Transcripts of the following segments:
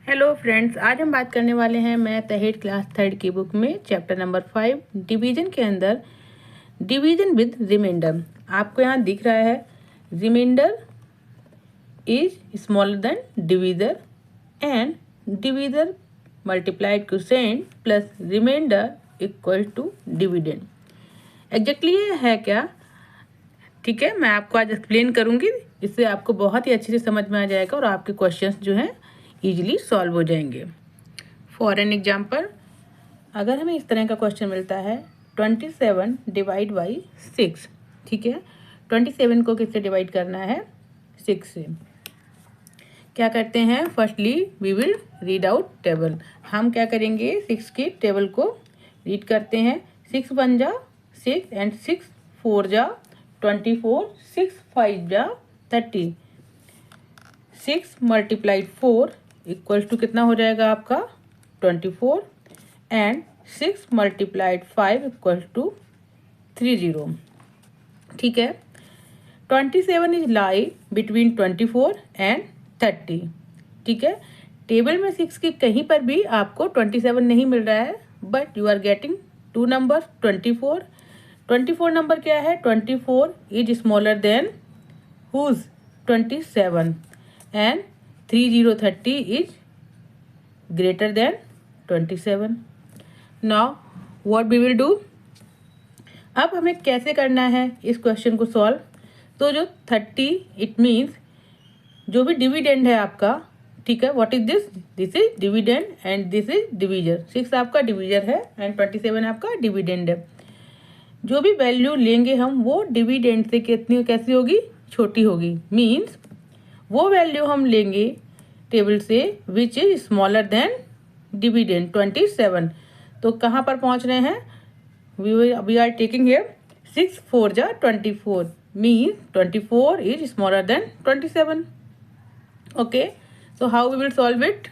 Hello friends, आज हम बात करने वाले हैं मैथ एट क्लास थर्ड की बुक में चैप्टर नंबर 5 डिवीजन के अंदर डिवीजन विद रिमाइंडर। आपको यहाँ दिख रहा है remainder is smaller than divisor and divisor multiplied quotient plus remainder equal to dividend. Exactly ये है क्या? ठीक है, मैं आपको आज एक्सप्लेन करूंगी, इससे आपको बहुत ही अच्छे से समझ में आ जाएगा और आपके क्वेश्चंस जो हैं इजीली सॉल्व हो जाएंगे। फॉर एन एग्जाम्पल, अगर हमें इस तरह का क्वेश्चन मिलता है 27 डिवाइड बाई 6, ठीक है, 27 को किससे डिवाइड करना है? 6 से। क्या करते हैं? Firstly we will read out table. हम क्या करेंगे? 6 की टेबल को रीड करते हैं। 6 1 जा 6 एंड 6 4 जा 24, 6 5 जा 30, 6 मल्टीप्लाइड 4 इक्वल टू कितना हो जाएगा आपका? 24 एंड 6 मल्टीप्लाइड 5 इक्वल टू 30। ठीक है, 27 इज लाई बिटवीन 24 एंड 30। ठीक है, टेबल में 6 की कहीं पर भी आपको 27 नहीं मिल रहा है, but you are getting to number 24। 24 number क्या है? 24 is smaller than whose 27 and 30 is greater than 27। Now what we will do? अब हमें कैसे करना है इस क्वेश्चन को सॉल्व? तो जो 30 इट मीन्स जो भी डिविडेंड है आपका, ठीक है, what is this? This is dividend and this is divisor. 6 आपका डिवीजर है एंड 27 आपका डिविडेंड है। जो भी वैल्यू लेंगे हम वो डिविडेंड से कितनी कैसी होगी? छोटी होगी। मीन्स वो वैल्यू हम लेंगे टेबल से which is smaller then dividend 27। तो कहाँ पर पहुँच रहे हैं? वी आर टेकिंग हियर 6 4 जा 24 means 24 is smaller than 27। Okay, so how we will solve it?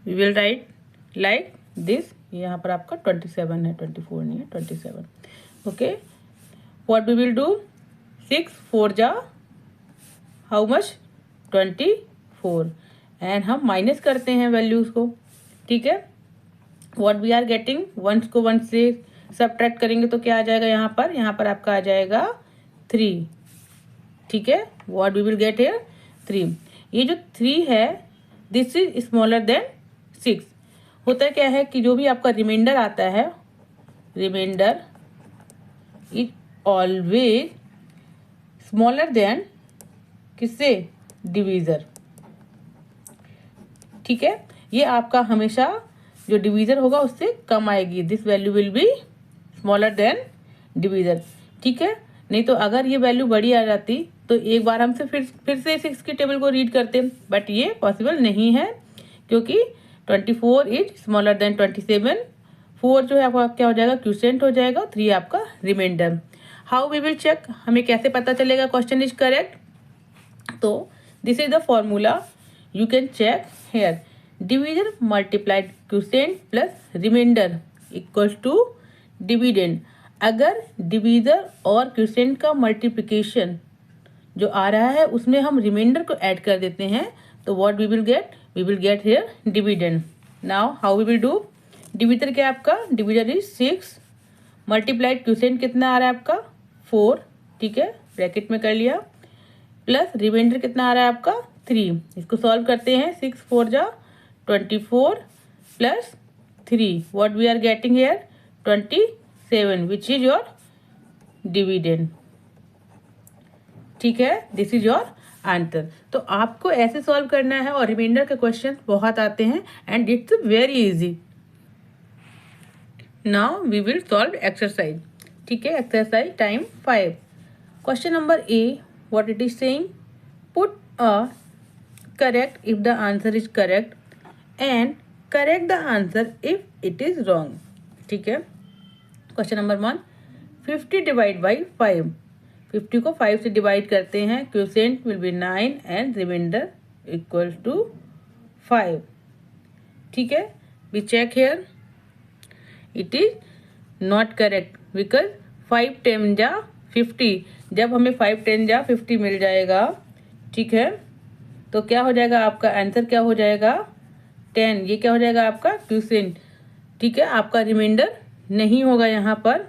We will write like this. यहाँ पर आपका 27 है, 24 नहीं है, 27। Okay, what we will do? 6 4 जा हाउ मच? 24 एंड हम माइनस करते हैं वैल्यूज को। ठीक है, व्हाट वी आर गेटिंग? 1 को 1 से सबट्रैक्ट करेंगे तो क्या आ जाएगा? यहाँ पर आपका आ जाएगा 3। ठीक है, what we will get here? 3। ये जो 3 है दिस इज स्मॉलर देन 6। होता क्या है कि जो भी आपका रिमाइंडर आता है, remainder is always smaller than किससे? डिवीजर। ठीक है, ये आपका हमेशा जो डिवीजर होगा उससे कम आएगी। This value will be smaller than divisor. ठीक है, नहीं तो अगर ये वैल्यू बड़ी आ जाती तो एक बार हमसे फिर से 6 की टेबल को रीड करते, बट ये पॉसिबल नहीं है क्योंकि 24 इज स्मॉलर देन 27। 4 जो है आपका क्या हो जाएगा? क्वोशिएंट हो जाएगा। 3 आपका remainder. How we will check? हमें कैसे पता चलेगा क्वेश्चन इज करेक्ट? तो this is the formula you can check here. Divisor multiplied quotient plus remainder equals to dividend. अगर डिवीजर और क्वोशिएंट का मल्टीप्लिकेशन जो आ रहा है उसमें हम रिमाइंडर को ऐड कर देते हैं तो what we will get? We will get here dividend. Now how we will do? Divisor क्या आपका? डिवीजर इज 6 मल्टीप्लाइड क्वोशिएंट कितना आ रहा है आपका? 4। ठीक है, ब्रैकेट में कर लिया, प्लस रिमाइंडर कितना आ रहा है आपका? 3। इसको सॉल्व करते हैं। 6 4 जा 24 plus 3, what we are getting here? 27 which is your dividend. ठीक है, दिस इज योर आंसर। तो आपको ऐसे सॉल्व करना है और रिमाइंडर के क्वेश्चन बहुत आते हैं and it's very easy. Now we will solve exercise. ठीक है, exercise time 5। Question number A, what it is saying? Put a correct if the answer is correct and correct the answer if it is wrong. ठीक है, question number 1, 50 divide by 5। 50 को 5 से divide करते हैं। Quotient will be 9 and remainder equal to 5। ठीक है, we check here it is not correct because 5 10 जा 50। जब हमें 5 10 जा 50 मिल जाएगा, ठीक है, तो क्या हो जाएगा? आपका आंसर क्या हो जाएगा? 10, ये क्या हो जाएगा आपका क्वोशिएंट। ठीक है, आपका रिमाइंडर नहीं होगा यहाँ पर,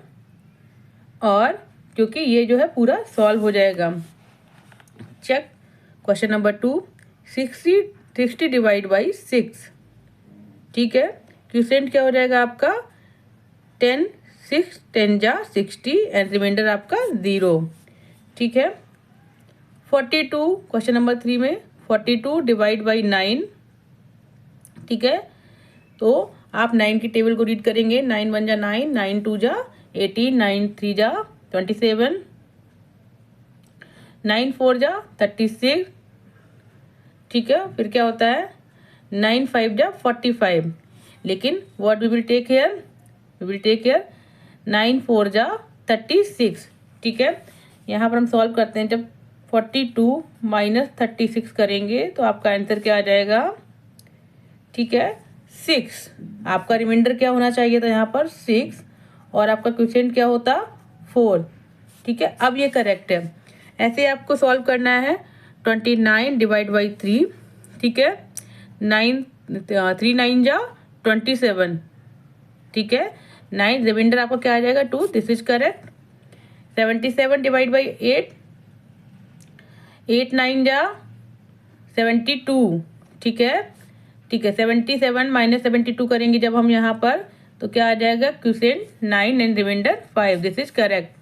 और क्योंकि ये जो है पूरा सॉल्व हो जाएगा। Check question number 2, 60 divide by 6। ठीक है, क्वोशिएंट क्या हो जाएगा आपका 10, 6 10 जा 60 एंड रिमाइंडर आपका 0। ठीक है, 42 क्वेश्चन नंबर 3 में 42 डिवाइड बाई 9। ठीक है, तो आप 9 की टेबल को रीड करेंगे। 9 1 जा 9, 9 2 जा 18, 9 3 जा 27, 9 4 जा 36। ठीक है, फिर क्या होता है 9 5 जा 45। लेकिन what we will take here, we will take here 9 4 जा 36। ठीक है, यहाँ पर हम सॉल्व करते हैं। जब 42 माइनस 36 करेंगे तो आपका आंसर क्या आ जाएगा। ठीक है, 6। आपका रिमाइंडर क्या होना चाहिए था यहाँ पर 6, और आपका क्वोशिएंट क्या होता 4। ठीक है, अब ये करेक्ट है। ऐसे आपको सॉल्व करना है 29 डिवाइड बाई 3। ठीक है, 3 9 जा 27। ठीक है, 9 रिमाइंडर आपका क्या आ जाएगा 2, this is correct. 77 divide by 8, 8 9 जा 72। ठीक है, 77 माइनस 72 करेंगे जब हम यहाँ पर, तो क्या आ जाएगा quotient 9 and remainder 5, this is correct.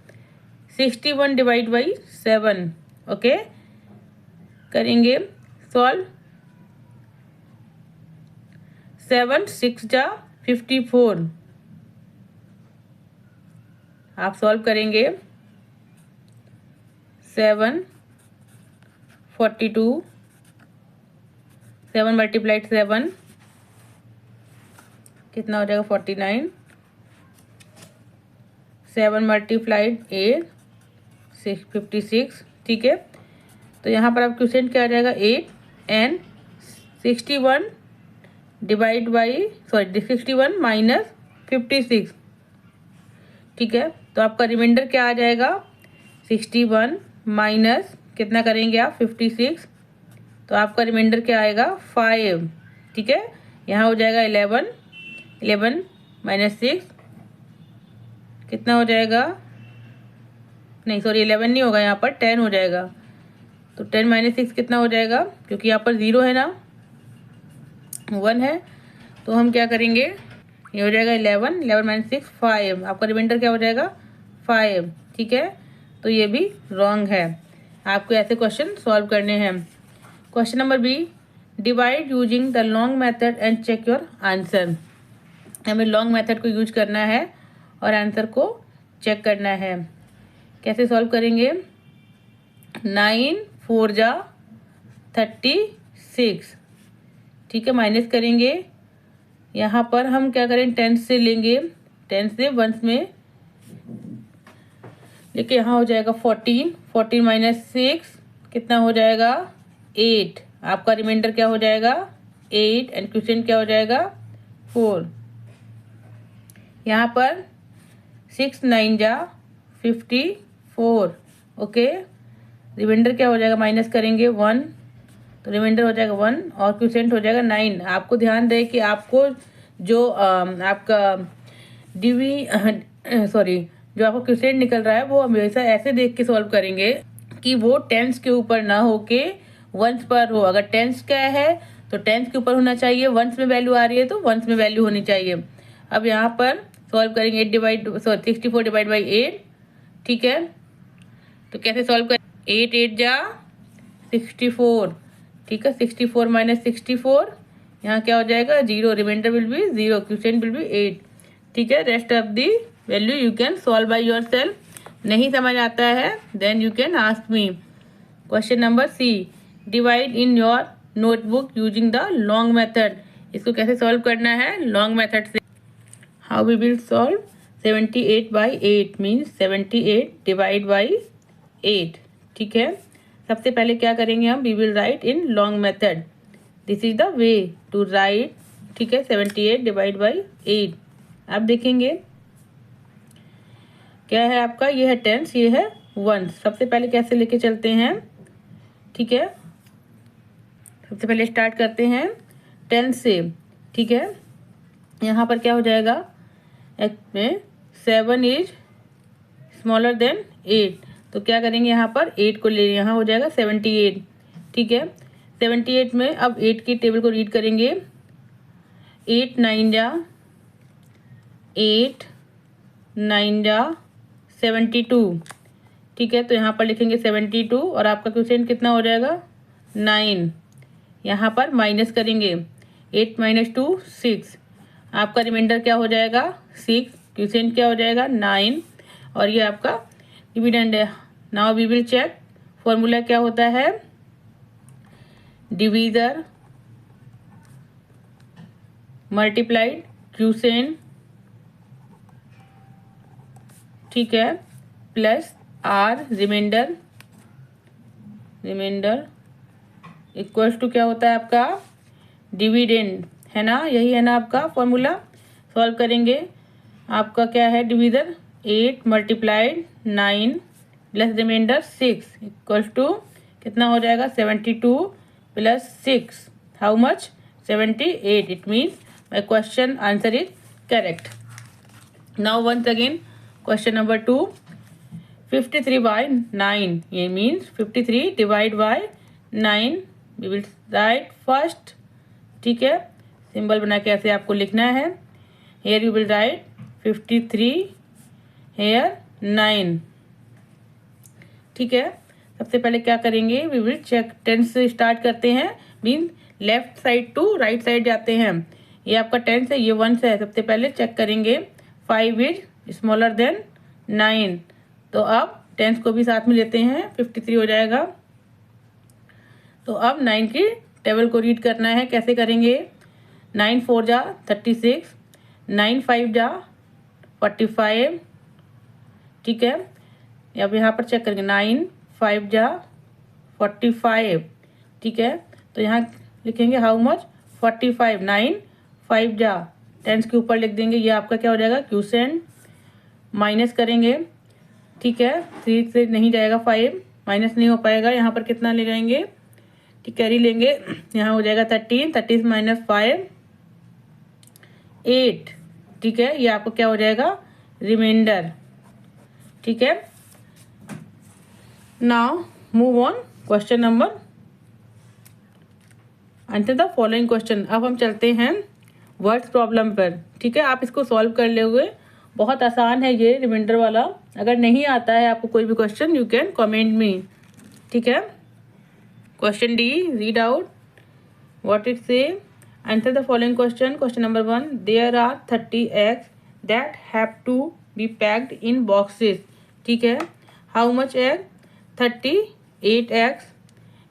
61 divide by 7। Okay, करेंगे सॉल्व। 7 6 जा 54। आप सॉल्व करेंगे 7 42, 7 मल्टीप्लाइड 7 कितना हो जाएगा 49, 7 मल्टीप्लाइड 8 56। ठीक है, तो यहाँ पर आप क्वोशिएंट क्या आ जाएगा 8 एंड 61 डिवाइड बाई 61 माइनस 56। ठीक है, तो आपका रिमाइंडर क्या आ जाएगा 61 माइनस कितना करेंगे आप 56, तो आपका रिमाइंडर क्या आएगा 5। ठीक है, यहाँ हो जाएगा 11 माइनस 6 कितना हो जाएगा, नहीं सॉरी 11 नहीं होगा, यहाँ पर 10 हो जाएगा। तो 10 माइनस 6 कितना हो जाएगा, क्योंकि यहाँ पर 0 है ना, 1 है, तो हम क्या करेंगे, ये हो जाएगा 11 माइनस 6 5। आपका रिमाइंडर क्या हो जाएगा 5। ठीक है, तो ये भी रॉन्ग है। आपको ऐसे क्वेश्चन सॉल्व करने हैं। Question number B, divide using the long method and check your answer. हमें लॉन्ग मेथड को यूज करना है और आंसर को चेक करना है। कैसे सॉल्व करेंगे, 9 4 जा 36। ठीक है, माइनस करेंगे, यहाँ पर हम क्या करें 10 से लेंगे, 10 से 1 में लेके यहाँ हो जाएगा 14 माइनस 6 कितना हो जाएगा 8। आपका रिमाइंडर क्या हो जाएगा 8 एंड क्वोशिएंट क्या हो जाएगा 4। यहाँ पर 6 9 जा 54। ओके, रिमाइंडर क्या हो जाएगा, माइनस करेंगे 1, तो रिमाइंडर हो जाएगा 1 और क्वोशिएंट हो जाएगा 9। आपको ध्यान रहे कि आपको जो आपका जो आपका क्वोशिएंट निकल रहा है वो हमेशा ऐसे देख के सॉल्व करेंगे कि वो टेंस के ऊपर ना होके वंस पर हो। अगर टेंस क्या है तो टेंस के ऊपर होना चाहिए, वंस में वैल्यू आ रही है तो वंस में वैल्यू होनी चाहिए। अब यहाँ पर सॉल्व करेंगे 64 डिवाइड बाई 8। ठीक है, तो कैसे सॉल्व करें, 8 8 जा 64। ठीक है, 64 माइनस 64 यहाँ क्या हो जाएगा 0, remainder will be 0, quotient will be 8। ठीक है, rest of the value you can solve by yourself. नहीं समझ आता है then you can ask me. Question number C, divide in your notebook using the long method. इसको कैसे solve करना है लॉन्ग मेथड से। How we will solve, 78 by 8 means 78 divide by 8। ठीक है, सबसे पहले क्या करेंगे हम, we will write in long method, this is the way to write. ठीक है, 78 डिवाइड बाई 8। आप देखेंगे क्या है आपका, ये है टेंस, ये है वंस। सबसे पहले कैसे लेके चलते हैं, ठीक है, सबसे पहले स्टार्ट करते हैं टेंस से। ठीक है, यहाँ पर क्या हो जाएगा, एक्स में 7 इज स्मॉलर देन 8, तो क्या करेंगे यहाँ पर 8 को ले, यहाँ हो जाएगा 78। ठीक है, 78 में अब 8 की टेबल को रीड करेंगे, 8 9 जा 8 9 जा 72। ठीक है, तो यहाँ पर लिखेंगे 72 और आपका क्वोशिएंट कितना हो जाएगा 9। यहाँ पर माइनस करेंगे, 8 - 2 6, आपका रिमाइंडर क्या हो जाएगा 6, क्वोशिएंट क्या हो जाएगा 9 और ये आपका डिविडेंड है। Now we will check, formula क्या होता है, डिवीजर मल्टीप्लाइड क्वोशिएंट, ठीक है, plus our remainder equals to क्या होता है आपका डिविडेंड, है ना, यही है ना आपका फॉर्मूला। सॉल्व करेंगे, आपका क्या है divisor 8 × 9 plus remainder 6 equals to कितना हो जाएगा 72 + 6, how much 78। It means my question answer is correct. Now once again question number 2, 53/9, ये means 53 divide by 9, we will write first. ठीक है, सिंबल बना के ऐसे आपको लिखना है, here you will write 53, here 9। ठीक है, सबसे पहले क्या करेंगे, वी विल चेक, 10 से स्टार्ट करते हैं, mean left side to right side जाते हैं। ये आपका 10 है, ये 1 से है, सबसे पहले चेक करेंगे 5 इज स्मॉलर देन 9, तो अब 10 को भी साथ में लेते हैं, 53 हो जाएगा। तो अब 9 की टेबल को रीड करना है, कैसे करेंगे, 9 4 जा 36, 9 5 जा 45। ठीक है, अब यहाँ पर चेक करेंगे 9 5 जा 45। ठीक है, तो यहाँ लिखेंगे हाउ मच 45, 9 5 जा 10 के ऊपर लिख देंगे, ये आपका क्या हो जाएगा क्वोशिएंट, माइनस करेंगे। ठीक है, 3 से नहीं जाएगा, 5 माइनस नहीं हो पाएगा, यहाँ पर कितना ले जाएंगे, ठीक कैरी लेंगे, यहाँ हो जाएगा 13, 30 - 5 8। ठीक है, ये आपको क्या हो जाएगा रिमाइंडर। ठीक है, now move on question number, answer the following question. अब हम चलते हैं वर्ड्स प्रॉब्लम पर। ठीक है, आप इसको सॉल्व कर लोगे, बहुत आसान है ये रिमाइंडर वाला। अगर नहीं आता है आपको कोई भी question, you can comment me. ठीक है, question D, read out what it say, answer the following question. Question number 1, there are 30 eggs that have to be packed in boxes. ठीक है, how much egg, 38 eggs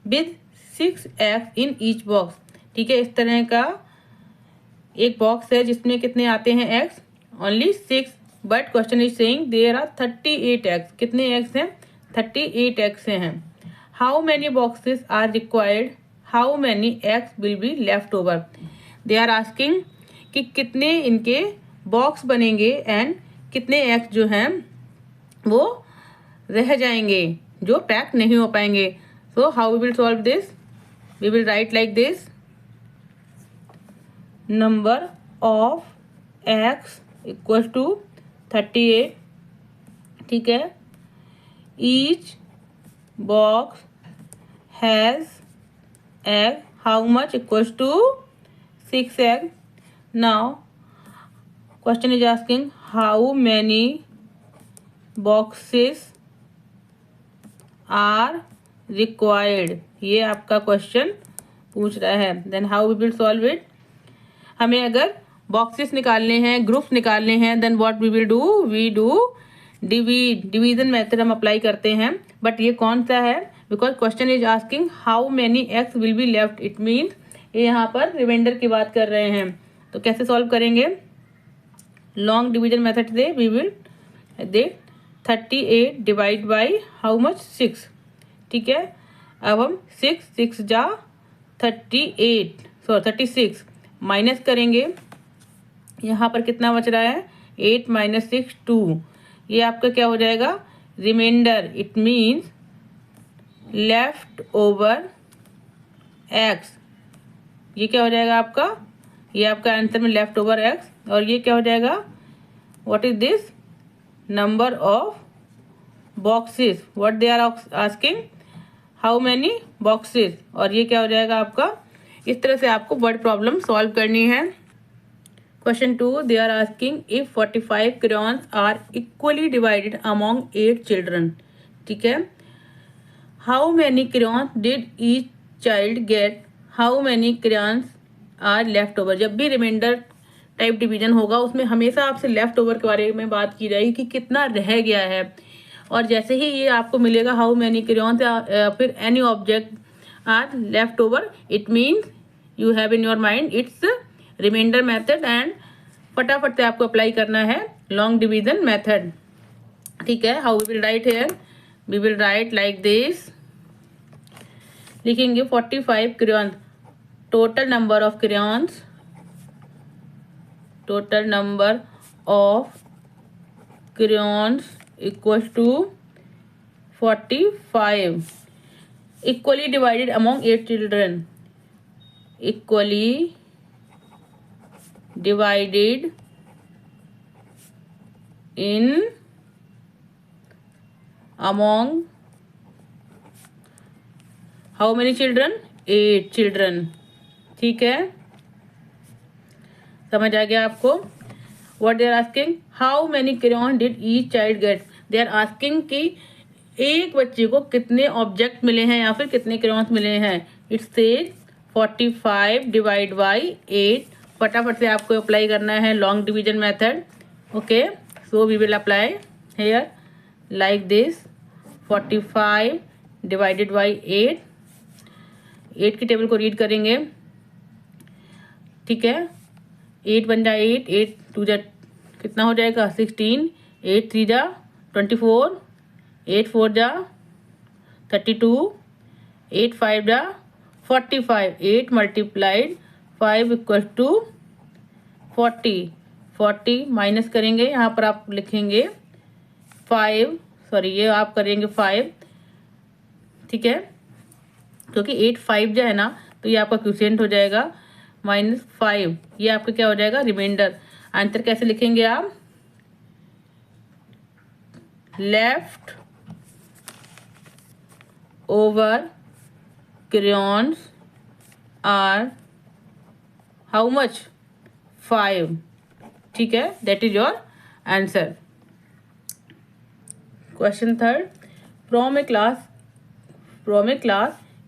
with 6 eggs in each box. ठीक है, इस तरह का एक box है जिसमें कितने आते हैं eggs, only 6, but question is saying there are 38 eggs, कितने एग्स हैं 38 eggs हैं। How many boxes are required, how many eggs will be left over. They are asking कि कितने इनके बॉक्स बनेंगे एंड कितने एग्स जो हैं वो रह जाएंगे, जो पैक नहीं हो पाएंगे। So how we will solve this, we will write like this, number of eggs equal to 38। ठीक है, each box has egg, how much equals to 6 egg. Now question is asking how many boxes are required, ये आपका question पूछ रहा है। Then how we will solve it, हमें अगर boxes निकालने हैं, ग्रुप्स निकालने हैं, then what we will do, we do division method हम अप्लाई करते हैं। बट ये कौन सा है, because question is asking how many eggs will be left, it means ये यहाँ पर रिमाइंडर की बात कर रहे हैं। तो कैसे सॉल्व करेंगे, लॉन्ग डिवीजन मेथड से we will they 38 divide by how much 6। ठीक है, अब हम 6 जा 36 माइनस करेंगे, यहाँ पर कितना बच रहा है 8 - 6 2, ये आपका क्या हो जाएगा remainder, it means left over eggs, ये क्या हो जाएगा आपका ये आपका आंसर में लेफ्ट ओवर एक्स, और ये क्या हो जाएगा, what is this, number of boxes, what they are asking, how many boxes, और ये क्या हो जाएगा आपका। इस तरह से आपको वर्ड प्रॉब्लम सॉल्व करनी है। Question 2, they are asking if 45 crayons are equally divided among 8 children. ठीक है, how many crayons did each child get, how many crayons are left over. जब भी रिमाइंडर टाइप डिवीजन होगा उसमें हमेशा आपसे लेफ्ट ओवर के बारे में बात की जाएगी कि कितना रह गया है, और जैसे ही ये आपको मिलेगा हाउ मैनी crayons फिर any object are left over, it means you have in your mind it's remainder method, and फटाफट से आपको अप्लाई करना है लॉन्ग डिवीजन मेथड। ठीक है, how we will write here, we will write like this, लिखेंगे 45 crayons, total number of crayons, total number of crayons equal to 45, equally divided among 8 children, equally divided in among how many children, 8 children. ठीक है, समझ आ गया आपको। What they are asking, how many crayons did each child get, they are asking कि एक बच्चे को कितने ऑब्जेक्ट मिले हैं या फिर कितने crayons मिले हैं। इट सेज 45 डिवाइड बाई 8, फटाफट से आपको अप्लाई करना है long division method. Okay, so we will apply here like this, 45 divided by 8, 8 की टेबल को रीड करेंगे। ठीक है, 8 बन जाए 8, 8 2 जा कितना हो जाएगा 16, 8 3 जा 24, 8 4 जा 32, 8 5 जा 45, 8 मल्टीप्लाइड 5 इक्वल टू 40, 40 माइनस करेंगे, यहाँ पर आप लिखेंगे 5, सॉरी ये आप करेंगे 5। ठीक है, क्योंकि 8 5 जो है ना तो ये आपका क्वोशिएंट हो जाएगा -5, ये आपका क्या हो जाएगा रिमाइंडर। आंसर कैसे लिखेंगे आप, left over crayons are how much 5। ठीक है, that is your answer. Question 3, from a class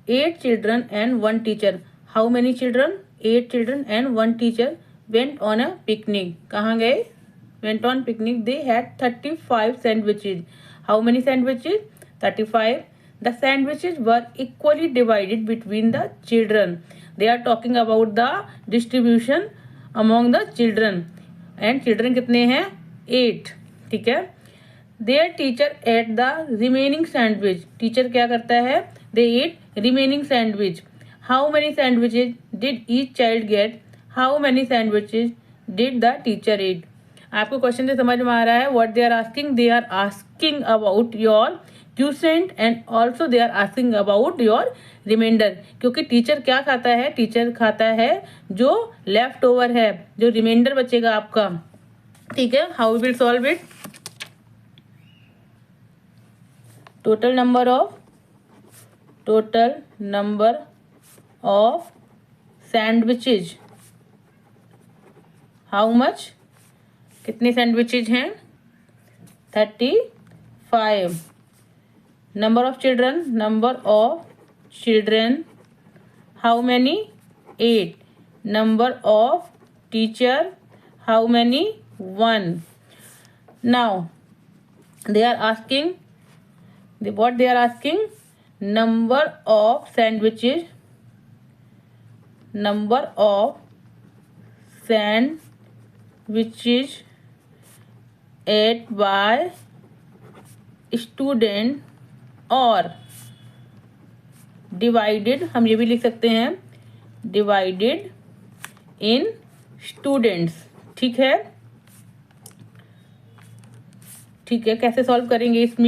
8 children and 1 teacher, how many children, 8 children and 1 teacher went on a picnic, कहाँ गए, went on picnic, they had 35 sandwiches, how many sandwiches, 35, the sandwiches were equally divided between the children, they are talking about the distribution among the children, and children कितने हैं 8। ठीक है, their teacher ate the remaining sandwich, teacher क्या करता है, they ate remaining sandwich, how many sandwiches did each child get, how many sandwiches did the teacher eat। आपको question से समझ में आ रहा है, what they are asking, they are asking about your quotient and also they are asking about your remainder, क्योंकि teacher क्या खाता है, टीचर खाता है जो लेफ्ट ओवर है, जो रिमाइंडर बचेगा आपका। ठीक है, how will solve it, total number of sandwiches, how much, कितने सैंडविचेज हैं 35, number of children how many 8, number of teacher how many 1। Now they are asking what they are asking, number of sandwiches ate by student और divided, हम ये भी लिख सकते हैं divided in students. ठीक है, ठीक है, कैसे सॉल्व करेंगे, इट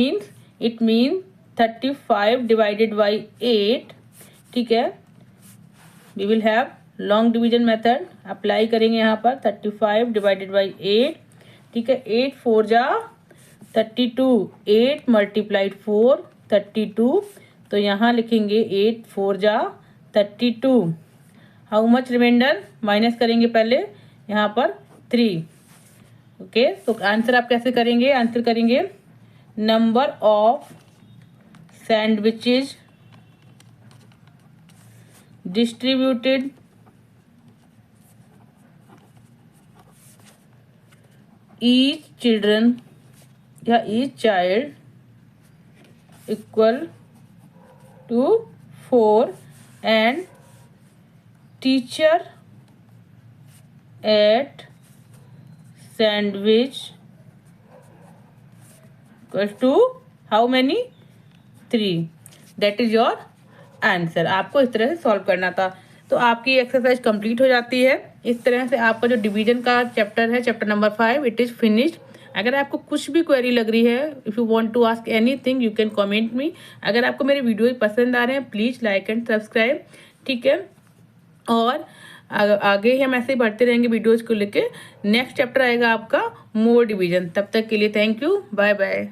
मीन्स 35 डिवाइडेड बाई 8। ठीक है, we will have long division method apply करेंगे यहाँ पर 35 डिवाइडेड बाई 8, ठीक है। 8 4 जा 32, 8 मल्टीप्लाइड 4 32, तो यहाँ लिखेंगे 8 4 जा 32। हाउ मच रिमाइंडर, माइनस करेंगे पहले यहाँ पर 3, ओके। तो आंसर आप कैसे करेंगे, आंसर करेंगे number of sandwiches distributed each children या each child equal to 4 and teacher at sandwich equal to how many 3। that is your answer. आपको इस तरह से सॉल्व करना था। तो आपकी एक्सरसाइज कंप्लीट हो जाती है। इस तरह से आपका जो डिवीजन का चैप्टर है, chapter number 5, it is finished. अगर आपको कुछ भी क्वेरी लग रही है, if you want to ask anything you can comment me. अगर आपको मेरे वीडियो पसंद आ रहे हैं प्लीज़ लाइक एंड सब्सक्राइब, ठीक है। और आगे हम ऐसे ही बढ़ते रहेंगे वीडियोज़ को लेके। नेक्स्ट चैप्टर आएगा आपका मोर डिवीजन। तब तक के लिए थैंक यू, बाय बाय।